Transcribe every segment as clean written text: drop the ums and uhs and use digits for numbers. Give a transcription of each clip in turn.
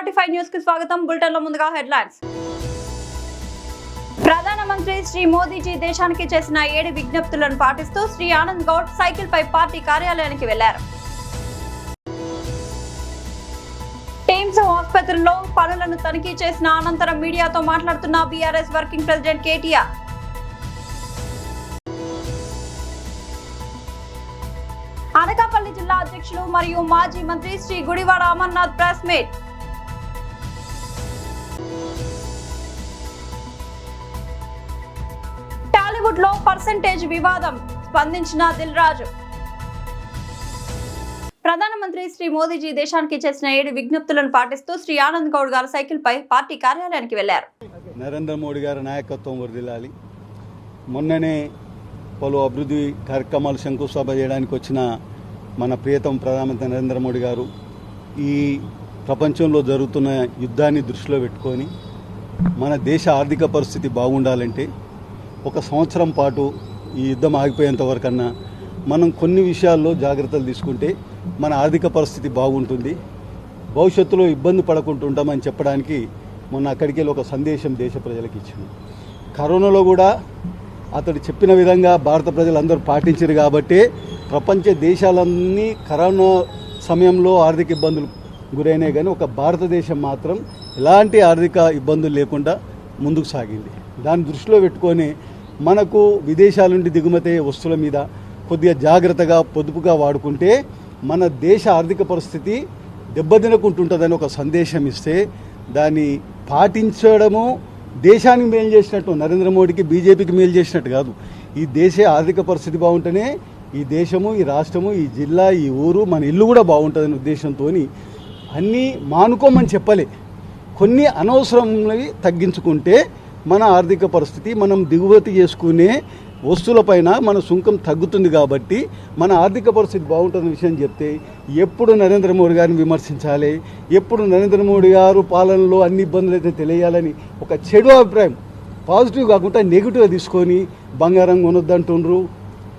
45 news కి స్వాగతం. Bulletin లో ముందుగా హెడ్లైన్స్. ప్రధానమంత్రి శ్రీ మోదీజీ దేశానికి చేసిన 7 విజ్ఞప్తులను పాటిస్తూ శ్రీ ఆనంద్ గౌడ్ సైకిల్ పై పార్టీ కార్యాలయానికి వెళ్లారు. టీమ్స్ ఆసుపత్రిలో పనులను తనిఖీ చేసిన అనంతరం మీడియాతో మాట్లాడుతున్న BRS working president KTR. Anakapalli జిల్లా అధ్యక్షులు మరియు మాజీ మంత్రి శ్రీ గుడివాడ అమర్నాథ్ ప్రెస్ మీట్. టాలీవుడ్ లో పర్సెంటేజ్ వివాదం స్పందించిన దిల్ రాజు. ప్రధానమంత్రి శ్రీ మోదీజీ దేశానికి చేసిన 7 విజ్ఞప్తులను పాటిస్తూ శ్రీ ఆనంద్ గౌడ్ గారు సైకిల్ పై పార్టీ కార్యాలయానికి వెళ్లారు. నరేంద్ర మోడీ గారి నాయకత్వం వర్ధిల్లాలి. మొన్ననే పలు అభివృద్ధి కార్యక్రమాలు శంకుస్థాపన చేయడానికి వచ్చిన మన ప్రియతమ ప్రధానమంత్రి నరేంద్ర మోడీ గారు ఈ ప్రపంచంలో జరుగుతున్న యుద్ధాన్ని దృష్టిలో పెట్టుకొని మన దేశ ఆర్థిక పరిస్థితి బాగుండాలంటే 1 సంవత్సరం పాటు ఈ యుద్ధం ఆగిపోయేంత వరకన్నా మనం కొన్ని విషయాల్లో జాగ్రత్తలు తీసుకుంటే మన ఆర్థిక పరిస్థితి బాగుంటుంది, భవిష్యత్తులో ఇబ్బంది పడకుంటుంటామని చెప్పడానికి మొన్న అక్కడికి వెళ్ళి ఒక సందేశం దేశ ప్రజలకు ఇచ్చింది. కరోనాలో కూడా అతడు చెప్పిన విధంగా భారత ప్రజలందరూ పాటించారు కాబట్టి ప్రపంచ దేశాలన్నీ కరోనా సమయంలో ఆర్థిక ఇబ్బందులు గురైనాయి, కానీ ఒక భారతదేశం మాత్రం ఎలాంటి ఆర్థిక ఇబ్బందులు లేకుండా ముందుకు సాగింది. దాన్ని దృష్టిలో పెట్టుకొని మనకు విదేశాల నుండి దిగుమతి వస్తువుల మీద కొద్దిగా జాగ్రత్తగా పొదుపుగా వాడుకుంటే మన దేశ ఆర్థిక పరిస్థితి దెబ్బతినకుంటుంటుందని ఒక సందేశం ఇస్తే దాన్ని పాటించడము దేశానికి మేలు చేసినట్టు, నరేంద్ర మోడీకి బీజేపీకి మేలు చేసినట్టు కాదు. ఈ దేశ ఆర్థిక పరిస్థితి బాగుంటేనే ఈ దేశము, ఈ రాష్ట్రము, ఈ జిల్లా, ఈ ఊరు, మన ఇల్లు కూడా బాగుంటుందనే ఉద్దేశంతో అన్నీ మానుకోమని చెప్పలే, కొన్ని అనవసరమైనవి తగ్గించుకుంటే మన ఆర్థిక పరిస్థితి, మనం దిగుమతి చేసుకునే వస్తువులపైన మన సుంకం తగ్గుతుంది. కాబట్టి మన ఆర్థిక పరిస్థితి బాగుంటుందన్న విషయం చెప్తే ఎప్పుడు నరేంద్ర మోడీ గారిని విమర్శించాలి, ఎప్పుడు నరేంద్ర మోడీ గారు పాలనలో అన్ని ఇబ్బందులు అయితే తెలియాలని ఒక చెడు అభిప్రాయం, పాజిటివ్ కాకుండా నెగిటివ్గా తీసుకొని బంగారం కొనొద్దంటుండ్రు,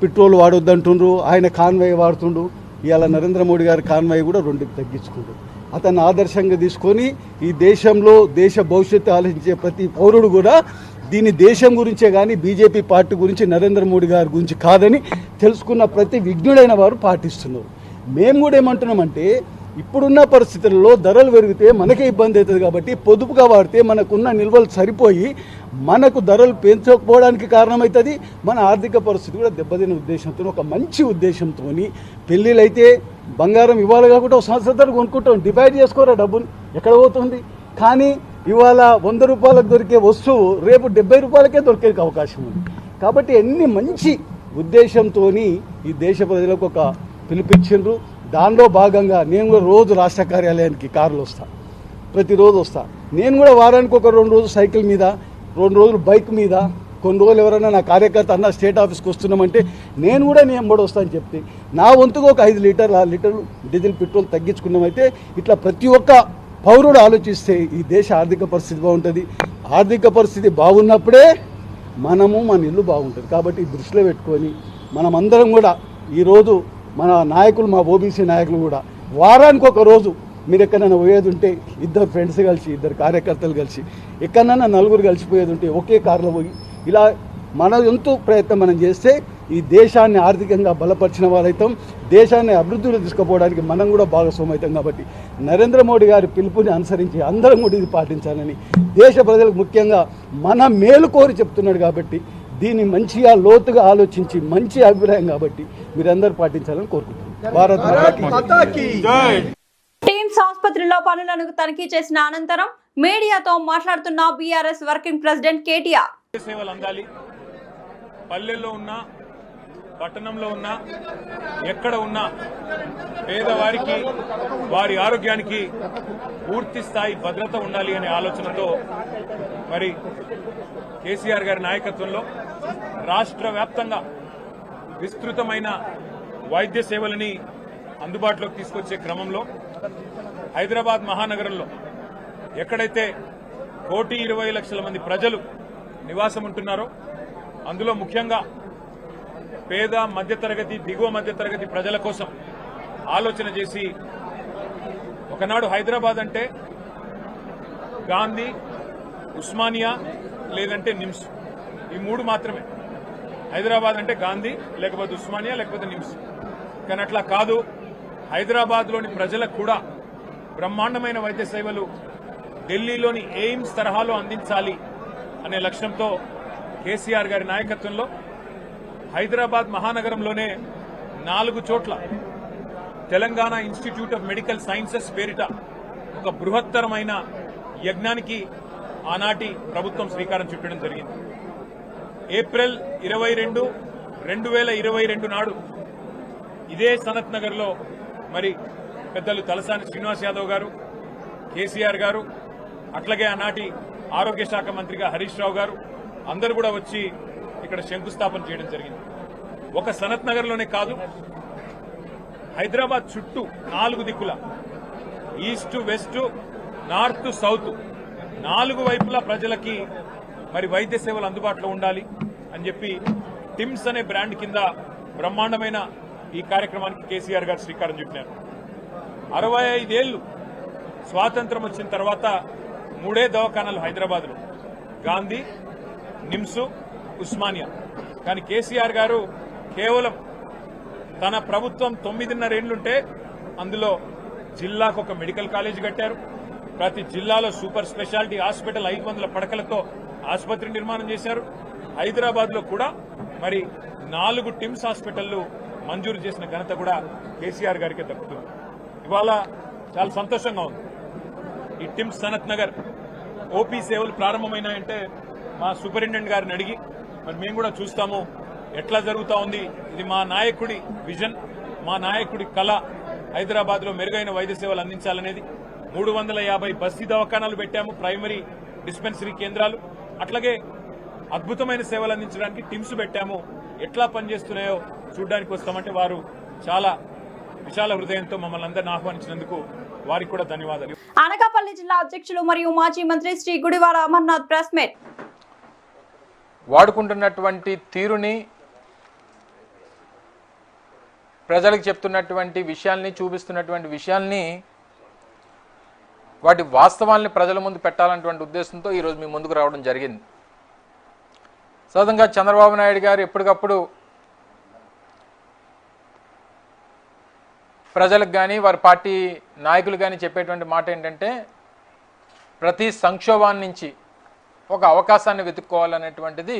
పెట్రోల్ వాడొద్దంటుండ్రు, ఆయన కాన్వాయ్ వాడుతుండ్రు. ఇవాళ నరేంద్ర మోడీ గారి కాన్వాయ్ కూడా 2కి తగ్గించుకుంటారు. అతన్ని ఆదర్శంగా తీసుకొని ఈ దేశంలో దేశ భవిష్యత్తు ఆలోచించే ప్రతి పౌరుడు కూడా దీన్ని దేశం గురించే కానీ బీజేపీ పార్టీ గురించి, నరేంద్ర మోడీ గారి గురించి కాదని తెలుసుకున్న ప్రతి విజ్ఞుడైన వారు పాటిస్తున్నారు. మేము కూడా ఏమంటున్నామంటే ఇప్పుడున్న పరిస్థితుల్లో ధరలు పెరిగితే మనకే ఇబ్బంది అవుతుంది కాబట్టి పొదుపుగా వాడితే మనకున్న నిల్వలు సరిపోయి మనకు ధరలు పెంచకపోవడానికి కారణమవుతుంది, మన ఆర్థిక పరిస్థితి కూడా దెబ్బతిన ఉద్దేశంతో, ఒక మంచి ఉద్దేశంతో పెళ్ళిళ్ళు అయితే బంగారం ఇవ్వాలి కాకుండా ఒక సంవత్సరం కొనుక్కుంటాం, డివైడ్ చేసుకోరా డబ్బుని, ఎక్కడ పోతుంది. కానీ ఇవాళ 100 రూపాయలకు దొరికే వస్తువు రేపు 70 రూపాయలకే దొరికే అవకాశం ఉంది. కాబట్టి ఎన్ని మంచి ఉద్దేశంతో ఈ దేశ ప్రజలకు ఒక పిలిపించిండ్రు. దానిలో భాగంగా నేను కూడా రోజు రాష్ట్ర కార్యాలయానికి కారులో వస్తాను, ప్రతిరోజు వస్తాను. నేను కూడా వారానికి ఒక 2 రోజులు సైకిల్ మీద, 2 రోజులు బైక్ మీద, కొన్ని రోజులు ఎవరైనా నా కార్యకర్త అన్న స్టేట్ ఆఫీస్కి వస్తున్నామంటే నేను కూడా వస్తాను చెప్తే నా వంతుగా ఒక 5 లీటర్లు డీజిల్ పెట్రోల్ తగ్గించుకున్నామైతే ఇట్లా ప్రతి ఒక్క పౌరుడు ఆలోచిస్తే ఈ దేశ ఆర్థిక పరిస్థితి బాగుంటుంది. ఆర్థిక పరిస్థితి బాగున్నప్పుడే మనము మన ఇల్లు బాగుంటుంది. కాబట్టి దృష్టిలో పెట్టుకొని మనమందరం కూడా ఈరోజు మన నాయకులు, మా ఓబీసీ నాయకులు కూడా వారానికి ఒక రోజు మీరు ఎక్కడైనా పోయేది ఉంటే 2 ఫ్రెండ్స్ కలిసి, 2 కార్యకర్తలు కలిసి, ఎక్కడైనా 4 కలిసిపోయేది ఉంటే ఒకే కారులో పోయి ఇలా మన ఎంతో ప్రయత్నం మనం చేస్తే ఈ దేశాన్ని ఆర్థికంగా బలపరిచిన వారైతాం, దేశాన్ని అభివృద్ధిలో తీసుకుపోవడానికి మనం కూడా భాగస్వామ్యం అవుతాం. కాబట్టి నరేంద్ర మోడీ గారి పిలుపుని అనుసరించి అందరం కూడా ఇది పాటించాలని, దేశ ప్రజలకు ముఖ్యంగా మన మేలు కోరి చెప్తున్నాడు. కాబట్టి దీన్ని మంచిగా లోతుగా ఆలోచించి మంచి అభిప్రాయం కాబట్టి మీరందరూ పాటించాలని కోరుకుంటున్నాను. భారత్ మాతాకి జై. టీమ్స్ ఆసుపత్రిలో పనులను తనిఖీ చేసిన అనంతరం మీడియాతో మాట్లాడుతున్న బీఆర్ఎస్ వర్కింగ్ ప్రెసిడెంట్ కేటీఆర్. సేవలు అందాలి, పల్లెల్లో ఉన్నా పట్టణంలో ఉన్నా ఎక్కడ ఉన్నా పేదవారికి, వారి ఆరోగ్యానికి పూర్తి స్థాయి భద్రత ఉండాలి అనే ఆలోచనతో మరి కేసీఆర్ గారి నాయకత్వంలో రాష్ట్ర వ్యాప్తంగా విస్తృతమైన వైద్య సేవలని అందుబాటులోకి తీసుకొచ్చే క్రమంలో హైదరాబాద్ మహానగరంలో ఎక్కడైతే 1,20,00,000 మంది ప్రజలు నివాసం ఉంటున్నారో అందులో ముఖ్యంగా పేద మధ్యతరగతి, దిగువ మధ్యతరగతి ప్రజల కోసం ఆలోచన చేసి ఒకనాడు హైదరాబాద్ అంటే గాంధీ, ఉస్మానియా లేదంటే నిమ్స్, ఈ 3 మాత్రమే. హైదరాబాద్ అంటే గాంధీ, లేకపోతే ఉస్మానియా, లేకపోతే నిమ్స్. కానీ అట్లా కాదు. హైదరాబాద్లోని ప్రజలకు కూడా బ్రహ్మాండమైన వైద్య సేవలు ఢిల్లీలోని ఎయిమ్స్ తరహాలో అందించాలి అనే లక్ష్యంతో కేసీఆర్ గారి నాయకత్వంలో హైదరాబాద్ మహానగరంలోనే 4 చోట్ల Telangana institute of medical sciences పేరిట ఒక బృహత్తరమైన యజ్ఞానికి ఆనాటి ప్రభుత్వం శ్రీకారం చుట్టడం జరిగింది. ఏప్రిల్ 22, 2022 నాడు ఇదే సనత్ నగర్ లో మరి పెద్దలు తలసాని శ్రీనివాస్ యాదవ్ గారు, కేసీఆర్ గారు, అట్లాగే ఆనాటి ఆరోగ్య శాఖ మంత్రిగా హరీష్ రావు గారు అందరూ కూడా వచ్చి ఇక్కడ శంకుస్థాపన చేయడం జరిగింది. ఒక సనత్ నగర్ లోనే కాదు, హైదరాబాద్ చుట్టూ 4 దిక్కుల ఈస్ట్, వెస్ట్, నార్త్, సౌత్ 4 వైపులా ప్రజలకి మరి వైద్య సేవలు అందుబాటులో ఉండాలి అని చెప్పి టిమ్స్ అనే బ్రాండ్ కింద బ్రహ్మాండమైన ఈ కార్యక్రమానికి కేసీఆర్ గారు శ్రీకారం చుట్టినారు. 65 ఏళ్లు స్వాతంత్రం వచ్చిన తర్వాత 3 దవాఖానాలు హైదరాబాద్ లో, గాంధీ, నిమ్స్, ఉస్మానియా. కానీ కేసీఆర్ గారు కేవలం తన ప్రభుత్వం 9.5 ఏళ్లుంటే అందులో జిల్లాకు ఒక మెడికల్ కాలేజ్ కట్టారు. ప్రతి జిల్లాలో సూపర్ స్పెషాలిటీ హాస్పిటల్ 500 పడకలతో ఆసుపత్రి నిర్మాణం చేశారు. హైదరాబాద్ లో కూడా మరి 4 టిమ్స్ హాస్పిటళ్లు మంజూరు చేసిన ఘనత కూడా కేసీఆర్ గారికి దక్కుతుంది. ఇవాళ చాలా సంతోషంగా ఉంది. ఈ టిమ్స్ సనత్ నగర్ ఓపీ సేవలు ప్రారంభమైనాయంటే మా సూపరింటెండెంట్ గారిని అడిగి మరి మేము కూడా చూస్తాము ఎట్లా జరుగుతా ఉంది. ఇది మా నాయకుడి విజన్, మా నాయకుడి కళ. హైదరాబాద్ లో మెరుగైన వైద్య సేవలు అందించాలనేది. 350 బస్తీ దవాఖానాలు పెట్టాము, ప్రైమరీ డిస్పెన్సరీ కేంద్రాలు. అట్లాగే అద్భుతమైన సేవలు అందించడానికి టిమ్స్ పెట్టాము. ఎట్లా పనిచేస్తున్నాయో చూడడానికి వస్తామంటే వారు చాలా విశాల హృదయంతో మమ్మల్ని అందరిని ఆహ్వానించినందుకు వారికి కూడా ధన్యవాదాలు. అనకాపల్లి జిల్లా అధ్యక్షులు మరియు మాజీ మంత్రి శ్రీ గుడివాడ అమర్నాథ్ ప్రెస్ మీట్. వాడుకుంటున్నటువంటి తీరుని, ప్రజలకు చెప్తున్నటువంటి విషయాల్ని, చూపిస్తున్నటువంటి విషయాల్ని, వాటి వాస్తవాల్ని ప్రజల ముందు పెట్టాలన్నటువంటి ఉద్దేశంతో ఈరోజు మీ ముందుకు రావడం జరిగింది. సహజంగా చంద్రబాబు నాయుడు గారు ఎప్పటికప్పుడు ప్రజలకు కానీ వారి పార్టీ నాయకులు కానీ చెప్పేటువంటి మాట ఏంటంటే ప్రతి సంక్షోభాన్ని నుంచి ఒక అవకాశాన్ని వెతుక్కోవాలనేటువంటిది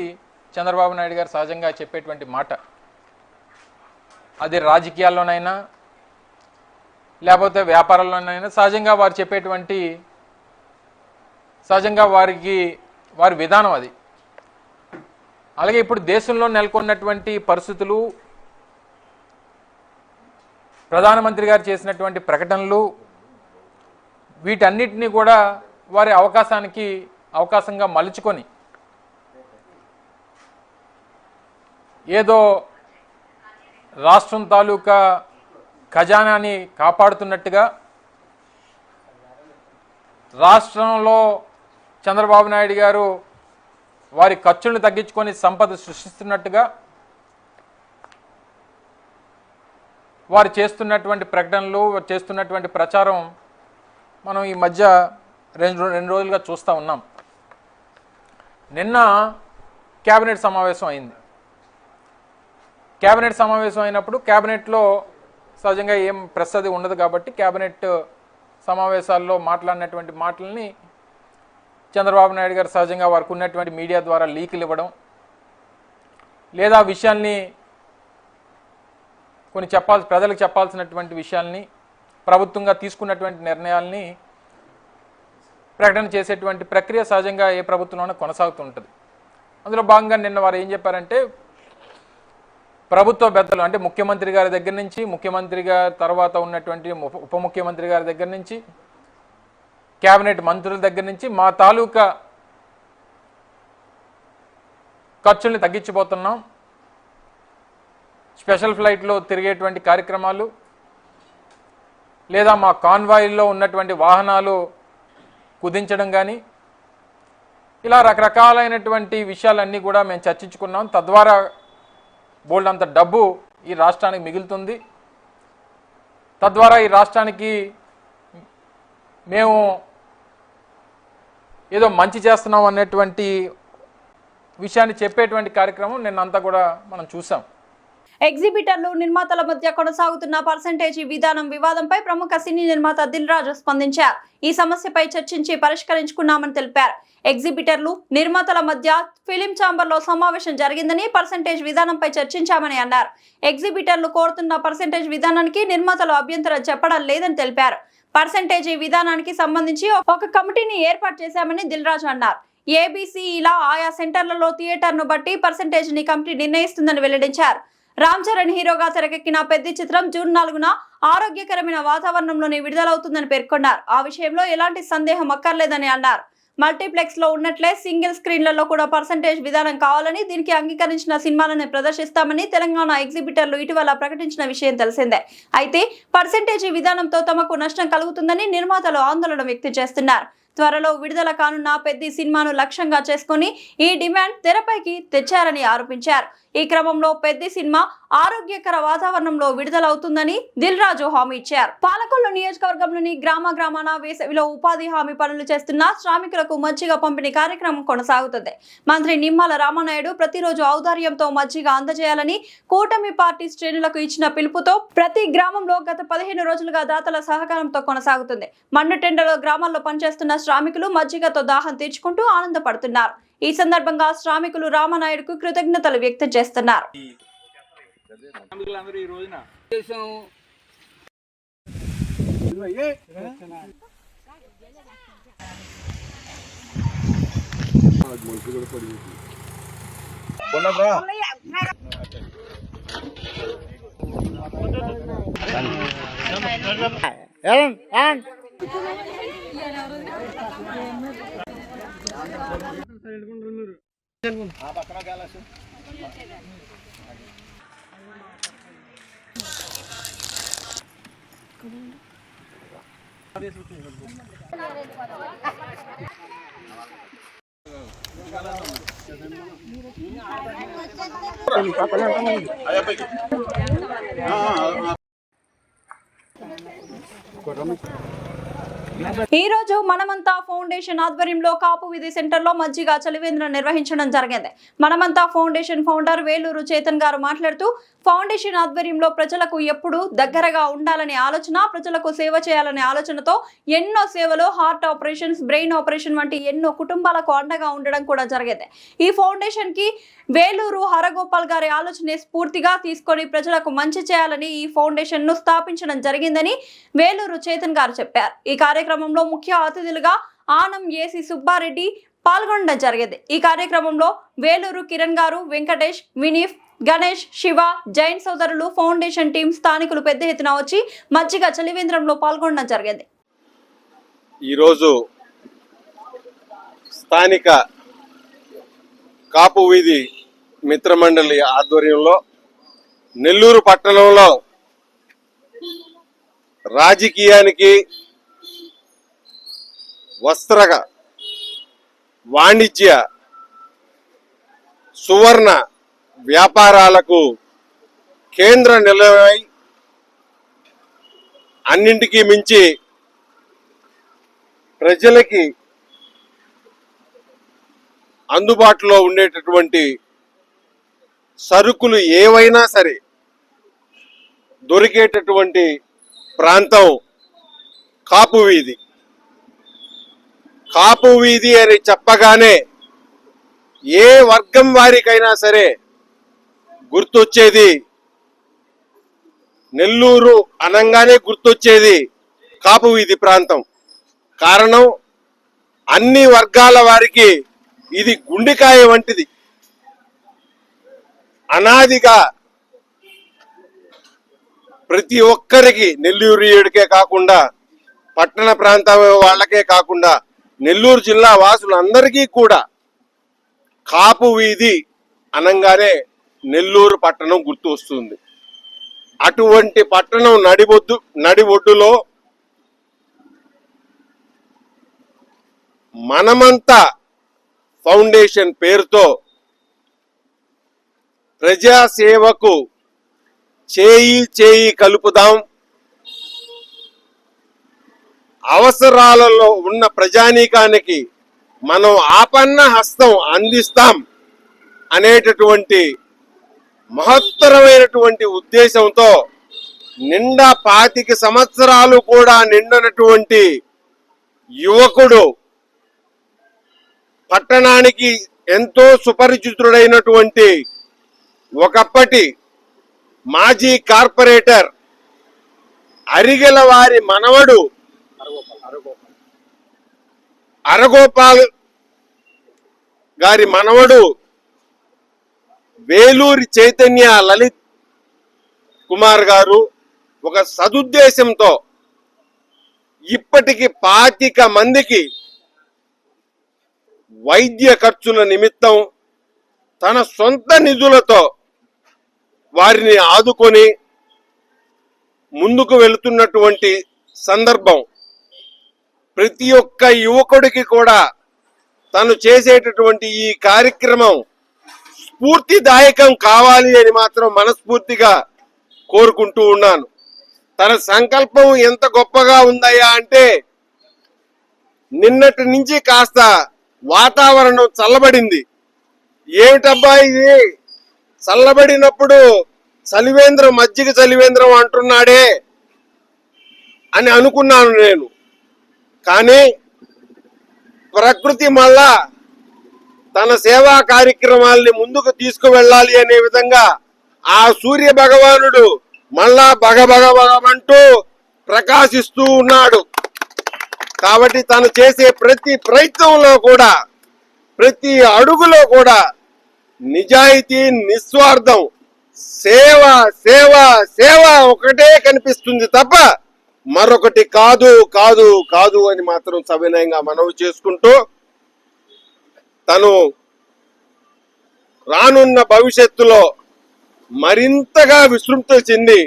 చంద్రబాబు నాయుడు గారు సహజంగా చెప్పేటువంటి మాట. అది రాజకీయాల్లోనైనా లేకపోతే వ్యాపారాల్లోనైనా సహజంగా వారు చెప్పేటువంటి వారి విధానం అది. అలాగే ఇప్పుడు దేశంలో నెలకొన్నటువంటి పరిస్థితులు, ప్రధానమంత్రి గారు చేసినటువంటి ప్రకటనలు, వీటన్నిటినీ కూడా వారి అవకాశంగా మలుచుకొని ఏదో రాష్ట్రం తాలూకా ఖజానాని కాపాడుతున్నట్టుగా, రాష్ట్రంలో చంద్రబాబు నాయుడు గారు వారి ఖర్చులను తగ్గించుకొని సంపద సృష్టిస్తున్నట్టుగా వారు చేస్తున్నటువంటి ప్రకటనలు, చేస్తున్నటువంటి ప్రచారం మనం ఈ మధ్య రెండు రోజులుగా చూస్తూ ఉన్నాం. నిన్న కేబినెట్ సమావేశం అయింది. కేబినెట్ సమావేశం అయినప్పుడు కేబినెట్లో సహజంగా ఏం ప్రెస్ అది ఉండదు కాబట్టి కేబినెట్ సమావేశాల్లో మాట్లాడినటువంటి మాటలని చంద్రబాబు నాయుడు గారు సహజంగా వారికి ఉన్నటువంటి మీడియా ద్వారా లీకులు ఇవ్వడం, లేదా విషయాల్ని కొన్ని ప్రజలకు చెప్పాల్సినటువంటి విషయాల్ని, ప్రభుత్వంగా తీసుకున్నటువంటి నిర్ణయాల్ని ప్రకటన చేసేటువంటి ప్రక్రియ సహజంగా ఏ ప్రభుత్వంలోనే కొనసాగుతుంటుంది. అందులో భాగంగా నిన్న వారు ఏం చెప్పారంటే ప్రభుత్వ పెద్దలు అంటే ముఖ్యమంత్రి గారి దగ్గర నుంచి, ముఖ్యమంత్రి గారి తర్వాత ఉన్నటువంటి ఉప ముఖ్యమంత్రి గారి దగ్గర నుంచి, కేబినెట్ మంత్రుల దగ్గర నుంచి మా తాలూకా ఖర్చుల్ని తగ్గించిపోతున్నాం, స్పెషల్ ఫ్లైట్లో తిరిగేటువంటి కార్యక్రమాలు లేదా మా కాన్వాయిల్లో ఉన్నటువంటి వాహనాలు కుదించడం కానీ ఇలా రకరకాలైనటువంటి విషయాలన్నీ కూడా మేము చర్చించుకున్నాం. తద్వారా బోల్డ్ అంత డబ్బు ఈ రాష్ట్రానికి మిగులుతుంది. తద్వారా ఈ రాష్ట్రానికి మేము ఏదో మంచి చేస్తున్నాం అనేటువంటి విషయాన్ని చెప్పేటువంటి కార్యక్రమం నిన్నంతా కూడా మనం చూసాం. ఎగ్జిబిటర్లు నిర్మాతల మధ్య కొనసాగుతున్న పర్సెంటేజీ విధానం వివాదంపై ప్రముఖ సినీ నిర్మాత దిల్ రాజు స్పందించారు. ఈ సమస్యపై చర్చించి పరిష్కరించుకున్నామని తెలిపారు. ఎగ్జిబిటర్లు నిర్మాతల మధ్య ఫిలిం ఛాంబర్లో సమావేశం జరిగిందని పర్సెంటేజ్ విధానంపై చర్చించామని అన్నారు. ఎగ్జిబిటర్లు కోరుతున్న పర్సెంటేజ్ విధానానికి నిర్మాతలు అభ్యంతరం చెప్పడం లేదని తెలిపారు. పర్సెంటేజీ విధానానికి సంబంధించి ఒక కమిటీని ఏర్పాటు చేశామని దిల్ రాజు అన్నారు. ఏబీసీ ఇలా ఆయా సెంటర్లలో థియేటర్ను బట్టి పర్సెంటేజ్ని కమిటీ నిర్ణయిస్తుందని వెల్లడించారు. రామ్ చరణ్ హీరోగా తెరకెక్కిన పెద్ద చిత్రం జూన్ 4న ఆరోగ్యకరమైన వాతావరణంలోనే విడుదలవుతుందని పేర్కొన్నారు. ఆ విషయంలో ఎలాంటి సందేహం అక్కర్లేదని అన్నారు. మల్టీప్లెక్స్ లో ఉన్నట్లే సింగిల్ స్క్రీన్లలో కూడా పర్సెంటేజ్ విధానం కావాలని, దీనికి అంగీకరించిన సినిమాలను ప్రదర్శిస్తామని తెలంగాణ ఎగ్జిబిటర్లు ఇటీవల ప్రకటించిన విషయం తెలిసిందే. అయితే పర్సెంటేజీ విధానంతో తమకు నష్టం కలుగుతుందని నిర్మాతలు ఆందోళన వ్యక్తం చేస్తున్నారు. త్వరలో విడుదల కానున్న పెద్ద సినిమాను లక్ష్యంగా చేసుకుని ఈ డిమాండ్ తెరపైకి తెచ్చారని ఆరోపించారు. ఈ క్రమంలో పెద్ద సినిమా ఆరోగ్యకర వాతావరణంలో విడుదలవుతుందని దిల్ రాజు హామీ ఇచ్చారు. పాలకొల్లు నియోజకవర్గంలోని గ్రామాన వేసవిలో ఉపాధి హామీ పనులు చేస్తున్న శ్రామికులకు మజ్జిగ పంపిణీ కార్యక్రమం కొనసాగుతుంది. మంత్రి నిమ్మల రామనాయుడు ప్రతిరోజు ఔదార్యంతో మజ్జిగ అందజేయాలని కూటమి పార్టీ శ్రేణులకు ఇచ్చిన పిలుపుతో ప్రతి గ్రామంలో గత 15 రోజులుగా దాతల సహకారంతో కొనసాగుతుంది. మన్నుటెండలో గ్రామాల్లో పనిచేస్తున్న శ్రామికులు మజ్జిగతో దాహం తీర్చుకుంటూ ఆనందపడుతున్నారు. ఈ సందర్భంగా శ్రామికులు రామనాయుడుకు కృతజ్ఞతలు వ్యక్తం చేస్తున్నారు. ఈ రోజు మనమంతా ఫౌండేషన్ ఆధ్వర్యంలో కాపు వీధి సెంటర్ లో మజ్జిగ చలివేంద్రం నిర్వహించడం జరిగింది. మనమంతా ఫౌండేషన్ ఫౌండర్ వేలూరు చేతన్ గారు మాట్లాడుతూ, ఫౌండేషన్ ఆధ్వర్యంలో ప్రజలకు ఎప్పుడు దగ్గరగా ఉండాలనే ఆలోచన, ప్రజలకు సేవ చేయాలనే ఆలోచనతో ఎన్నో సేవలు, హార్ట్ ఆపరేషన్స్, బ్రెయిన్ ఆపరేషన్ వంటి ఎన్నో కుటుంబాలకు అండగా ఉండడం కూడా జరిగింది. ఈ ఫౌండేషన్ కి వేలూరు హరగోపాల్ గారి ఆలోచన స్ఫూర్తిగా తీసుకొని ప్రజలకు మంచి చేయాలని ఈ ఫౌండేషన్ ను స్థాపించడం జరిగిందని వేలూరు చేతన్ గారు చెప్పారు. ఈ కార్యక్రమంలో ముఖ్య అతిథులుగా ఆనం ఏసీ సుబ్బారెడ్డి పాల్గొనడం జరిగింది. ఈ కార్యక్రమంలో వేలూరు కిరణ్ గారు, వెంకటేష్, వినీఫ్, గణేష్, శివ, జైన్ సోదరులు, ఫౌండేషన్ టీం, స్థానికులు పెద్ద ఎత్తున వచ్చి మజ్జిగ చలివేంద్రంలో పాల్గొనడం జరిగింది. ఈరోజు స్థానిక కాపు వీధి మిత్రమండలి ఆధ్వర్యంలో నెల్లూరు పట్టణంలో రాజకీయానికి, వస్త్ర వాణిజ్య, సువర్ణ వ్యాపారాలకు కేంద్ర నిలయమై అన్నింటికీ మించి ప్రజలకి అందుబాటులో ఉండేటటువంటి సరుకులు ఏవైనా సరే దొరికేటటువంటి ప్రాంతం కాపు వీధి. కాపు వీధి అని చెప్పగానే ఏ వర్గం వారికైనా సరే గుర్తొచ్చేది, నెల్లూరు అనంగానే గుర్తొచ్చేది కాపు వీధి ప్రాంతం. కారణం, అన్ని వర్గాల వారికి ఇది గుండెకాయ వంటిది. అనాదిగా ప్రతి ఒక్కరికి, నెల్లూరుకే కాకుండా పట్టణ ప్రాంతం వాళ్ళకే కాకుండా నెల్లూరు జిల్లా వాసులందరికీ కూడా కాపు వీధి అనంగానే నెల్లూరు పట్టణం గుర్తు వస్తుంది. అటువంటి పట్టణం నడి ఒడ్డులో మనమంతా ఫౌండేషన్ పేరుతో ప్రజాసేవకు చేయి కలుపుదాం. అవసరాలలో ఉన్న ప్రజానీకానికి మనం ఆపన్న హస్తం అందిస్తాం అనేటటువంటి మహత్తరమైనటువంటి ఉద్దేశంతో నిండా 25 సంవత్సరాలు కూడా నిండనటువంటి యువకుడు, పట్టణానికి ఎంతో సుపరిచితుడైనటువంటి ఒకప్పటి మాజీ కార్పొరేటర్ అరిగెల వారి మనవడు అరగోపాల్ గారి మనవడు వేలూరి చైతన్య లలిత్ కుమార్ గారు ఒక సదుద్దేశంతో ఇప్పటికి 25 మందికి వైద్య ఖర్చుల నిమిత్తం తన సొంత నిధులతో వారిని ఆదుకొని ముందుకు వెళుతున్నటువంటి సందర్భం. ప్రతి ఒక్క యువకుడికి కూడా తను చేసేటటువంటి ఈ కార్యక్రమం స్ఫూర్తిదాయకం కావాలి అని మాత్రం మనస్ఫూర్తిగా కోరుకుంటూ ఉన్నాను. తన సంకల్పం ఎంత గొప్పగా ఉందయ్యా అంటే, నిన్నటి నుంచి కాస్త వాతావరణం చల్లబడింది. ఏమిటబ్బా ఇది చల్లబడినప్పుడు చలివేంద్రం, మజ్జిగ చలివేంద్రం అంటున్నాడే అని అనుకున్నాను నేను. కానీ ప్రకృతి మళ్ళా తన సేవా కార్యక్రమాల్ని ముందుకు తీసుకువెళ్ళాలి అనే విధంగా ఆ సూర్య భగవానుడు మళ్ళా భగభగమంటూ ప్రకాశిస్తూ ఉన్నాడు. కాబట్టి తను చేసే ప్రతి ప్రయత్నంలో కూడా, ప్రతి అడుగులో కూడా నిజాయితీ, నిస్వార్థం, సేవ సేవ సేవ ఒకటే కనిపిస్తుంది తప్ప మరొకటి కాదు కాదు కాదు అని మాత్రం సవినయంగా మనవి చేసుకుంటూ, తను రానున్న భవిష్యత్తులో మరింతగా విస్తృతి చెంది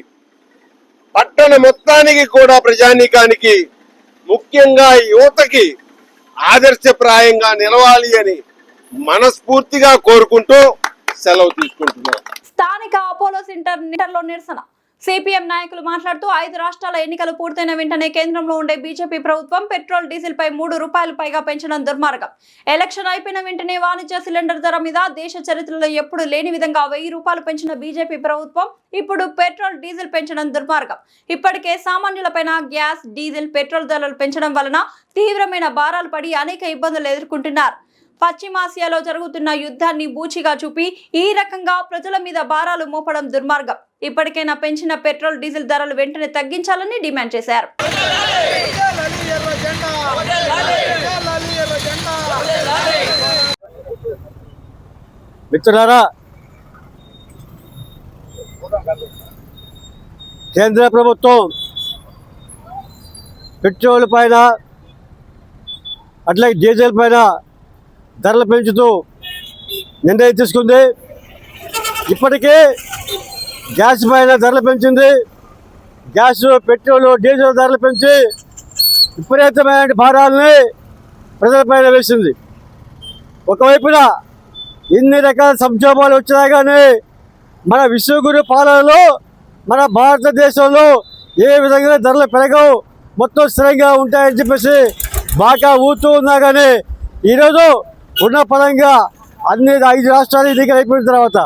పట్టణ మొత్తానికి కూడా, ప్రజానీకానికి, ముఖ్యంగా యువతకి ఆదర్శప్రాయంగా నిలవాలి అని మనస్ఫూర్తిగా కోరుకుంటూ సెలవు తీసుకుంటున్నాను. స్థానిక అపోలో సెంటర్లో నిరసన. సిపిఎం నాయకులు మాట్లాడుతూ 5 రాష్ట్రాల ఎన్నికలు పూర్తయిన వెంటనే కేంద్రంలో ఉండే బీజేపీ ప్రభుత్వం పెట్రోల్, డీజిల్ పై 3 రూపాయలు పైగా పెంచడం దుర్మార్గం. ఎలక్షన్ అయిపోయిన వెంటనే వాణిజ్య సిలిండర్ ధర మీద దేశ చరిత్రలో ఎప్పుడు లేని విధంగా 1000 రూపాయలు పెంచిన బీజేపీ ప్రభుత్వం ఇప్పుడు పెట్రోల్, డీజిల్ పెంచడం దుర్మార్గం. ఇప్పటికే సామాన్యులపైన గ్యాస్, డీజిల్, పెట్రోల్ ధరలు పెంచడం వలన తీవ్రమైన భారాలు పడి అనేక ఇబ్బందులు ఎదుర్కొంటున్నారు. పశ్చిమాసియాలో జరుగుతున్న యుద్ధాన్ని బూచిగా చూపి ఈ రకంగా ప్రజల మీద భారాలు మోపడం దుర్మార్గం. ఇప్పటికైనా పెంచిన పెట్రోల్, డీజిల్ ధరలు వెంటనే తగ్గించాలని డిమాండ్ చేశారు. మిత్రులారా, కేంద్ర ప్రభుత్వం పెట్రోల్ పైన అట్లాగే డీజిల్ పైన ధరలు పెంచుతూ నిర్ణయం తీసుకుంది. ఇప్పటికే గ్యాస్ పైన ధరలు పెంచింది. గ్యాస్, పెట్రోల్, డీజిల్ ధరలు పెంచి విపరీతమైన భారాలని ప్రజలపైన వేసింది. ఒకవైపున ఇన్ని రకాల సంక్షోభాలు వచ్చినా కానీ మన విశ్వగురు పాలనలో, మన భారతదేశంలో ఏ విధంగా ధరలు పెరగవు, మొత్తం స్థిరంగా ఉంటాయని చెప్పేసి బాగా ఊతూ ఉన్నా కానీ ఈరోజు ఉన్న పరంగా అన్ని 5 రాష్ట్రాలు ఎన్నికలు అయిపోయిన తర్వాత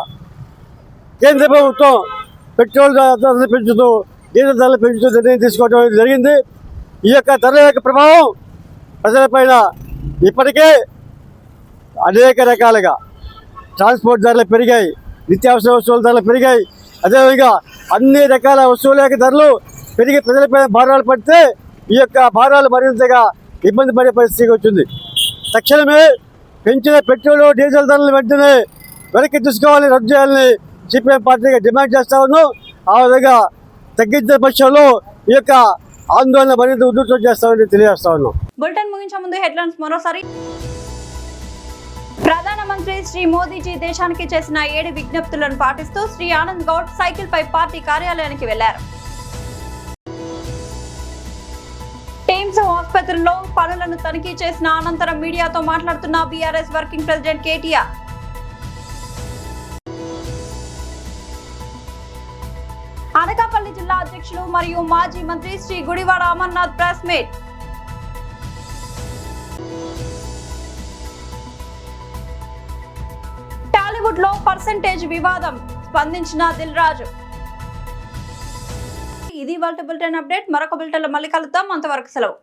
కేంద్ర ప్రభుత్వం పెట్రోల్ ధరలు పెంచుతూ, డీజిల్ ధరలు పెంచుతూ నిర్ణయం తీసుకోవడం జరిగింది. ఈ యొక్క ధరల యొక్క ప్రభావం ప్రజలపైన ఇప్పటికే అనేక రకాలుగా ట్రాన్స్పోర్ట్ ధరలు పెరిగాయి, నిత్యావసర వస్తువుల ధరలు పెరిగాయి. అదేవిధంగా అన్ని రకాల వస్తువుల యొక్క ధరలు పెరిగి ప్రజలపైన భారాలు పడితే ఈ యొక్క భారాలు మరింతగా ఇబ్బంది పడే పరిస్థితికి వచ్చింది. తక్షణమే పెంచిన పెట్రోల్, డీజిల్ ధరలు వెంటనే వెనక్కి తీసుకోవాలని, రద్దు చేయాలని సిపిఎం పార్టీగా డిమాండ్ చేస్తా ఉన్నాం. ఆ విధంగా తగ్గించిన పక్షంలో ఈ యొక్క ఆందోళన మరింత ఉధృతం చేస్తామని తెలియజేస్తా ఉన్నాం. బులెటిన్ ముగించే ముందు హెడ్లైన్స్ మరోసారి. ప్రధానమంత్రి శ్రీ మోదీజీ దేశానికి చేసిన 7 విజ్ఞప్తులను పాటిస్తూ శ్రీ ఆనంద్ గౌడ్ సైకిల్ పై పార్టీ కార్యాలయానికి వెళ్లారు. టీమ్స్ ఆసుపత్రిలో పనులను తనిఖీ చేసిన అనంతరం మీడియాతో మాట్లాడుతున్న BRS working president KTR. Anakapalli జిల్లా అధ్యక్షులు మరియు మాజీ మంత్రి శ్రీ గుడివాడ అమర్నాథ్ ప్రెస్ మీట్. బాలీవుడ్ లో పర్సెంటేజ్ వివాదం స్పందించిన దిల్ రాజు. ఇది ఇవాల్టి బులెటిన్ అప్డేట్. మరొక బులెటిన్ లో మళ్ళీ కలుద్దాం. అంతవరకు సెలవు.